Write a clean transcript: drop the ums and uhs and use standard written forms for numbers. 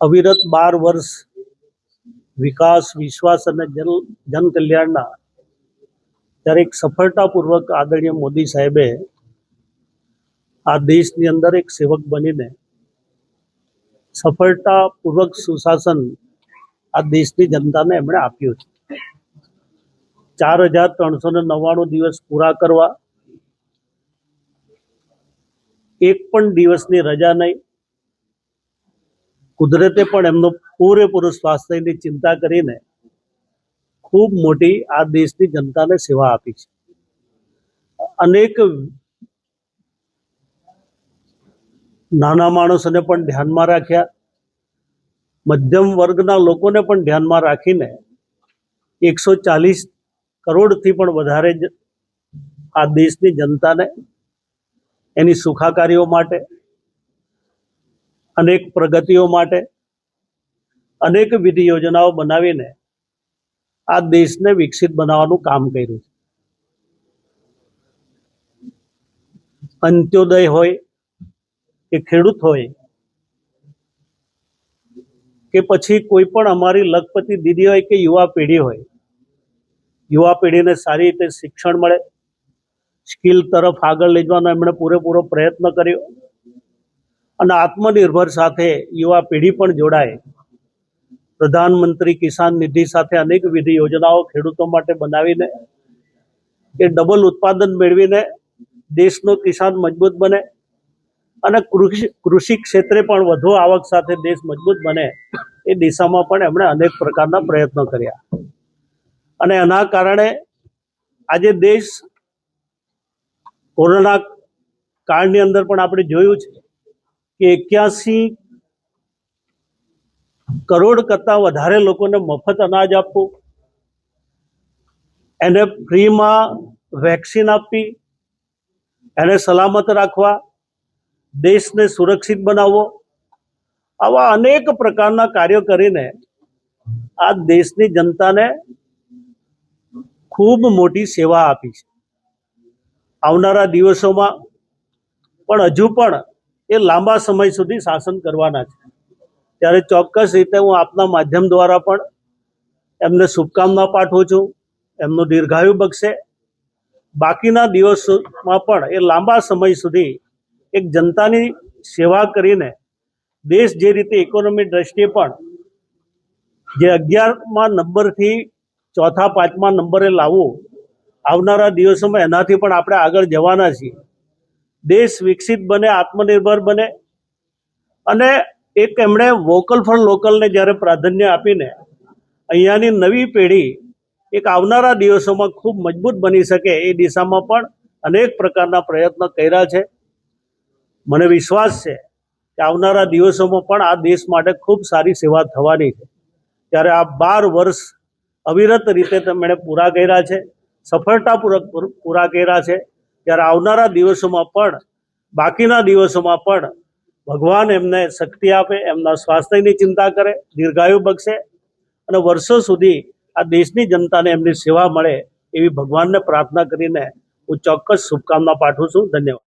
અવિરત 12 વર્ષ વિકાસ, વિશ્વાસ અને જનકલ્યાણના ત્યારે એક સફળતાપૂર્વક આદરણીય મોદી સાહેબે આ દેશની અંદર એક સેવક બનીને સફળતાપૂર્વક સુશાસન આ દેશની જનતાને એમણે આપ્યું છે। 4399 દિવસ પૂરા કરવા, એક પણ દિવસની રજા નહીં, કુદરતે પણ એમનો પૂરેપૂરું સ્વાસ્થ્યની ચિંતા કરીને ખૂબ મોટી આ દેશની જનતાને સેવા આપી છે। અનેક નાના માણસોને પણ ધ્યાનમાં રાખ્યા, મધ્યમ વર્ગના લોકોને પણ ધ્યાનમાં રાખીને 140 કરોડથી પણ વધારે આ દેશની જનતાને એની સુખાકારીઓ માટે, અનેક પ્રગતિઓ માટે અનેકવિધ યોજનાઓ બનાવીને આ દેશને વિકસિત બનાવવાનું કામ કર્યું છે। અંત્યોદય હોય કે ખેડૂત હોય કે પછી કોઈ પણ અમારી લખપતિ દીદી હોય કે યુવા પેઢી હોય, યુવા પેઢીને સારી રીતે શિક્ષણ મળે, સ્કિલ તરફ આગળ લઈ જવાનો એમણે પૂરેપૂરો પ્રયત્ન કર્યો અને આત્મનિર્ભર સાથે યુવા પેઢી પણ જોડાય। પ્રધાનમંત્રી કિસાન નિધિ સાથે અનેકવિધ યોજનાઓ ખેડૂતો માટે બનાવીને એ ડબલ ઉત્પાદન મેળવીને દેશનો કિસાન મજબૂત બને અને કૃષિ ક્ષેત્રે પણ વધુ આવક સાથે દેશ મજબૂત બને એ દિશામાં પણ એમણે અનેક પ્રકારના પ્રયત્નો કર્યા અને એના કારણે આજે દેશ કોરોના કાળની અંદર પણ આપણે જોયું છે કે 81 કરોડ કરતાં વધારે લોકોને મફત અનાજ આપવું, એને ફ્રીમાં વેક્સિન આપવી, એને સલામત રાખવા, દેશને સુરક્ષિત બનાવવો, આવા અનેક પ્રકારના કાર્યો કરીને આ દેશની જનતાને ખૂબ મોટી સેવા આપી છે। આવનારા દિવસોમાં પણ હજુ પણ એ લાંબા સમય સુધી શાસન કરવાના છે, ત્યારે ચોક્કસ રીતે હું આપના માધ્યમ દ્વારા પણ એમને શુભકામના પાઠવું છું। એમનું દીર્ઘાયુ બક્ષે, બાકીના દિવસોમાં પણ એ લાંબા સમય સુધી એક જનતાની સેવા કરીને દેશ જે રીતે ઇકોનોમી દ્રષ્ટિએ પણ જે 11મા નંબરથી ચોથા 5મા નંબરે લાવવું, આવનારા દિવસોમાં એનાથી પણ આપણે આગળ જવાના છીએ। દેશ વિકસિત બને, આત્મનિર્ભર બને અને એક એમણે વોકલ ફોર લોકલને જ્યારે પ્રાધાન્ય આપીને અહીંયાની નવી પેઢી એક આવનારા દિવસોમાં ખૂબ મજબૂત બની શકે એ દિશામાં પણ અનેક પ્રકારના પ્રયત્નો કર્યા છે। મને વિશ્વાસ છે કે આવનારા દિવસોમાં પણ આ દેશ માટે ખૂબ સારી સેવા થવાની છે। ત્યારે આ 12 વર્ષ અવિરત રીતે તેમણે પૂરા કર્યા છે, સફળતાપૂર્વક પૂરા કર્યા છે। ત્યારે આવનારા દિવસોમાં પણ, બાકીના દિવસોમાં પણ ભગવાન એમને શક્તિ આપે, એમના સ્વાસ્થ્યની ચિંતા કરે, દીર્ઘાયુ બક્ષે અને વર્ષો સુધી આ દેશની જનતાને એમની સેવા મળે એવી ભગવાનને પ્રાર્થના કરીને હું ચોક્કસ શુભકામના પાઠવું છું। ધન્યવાદ।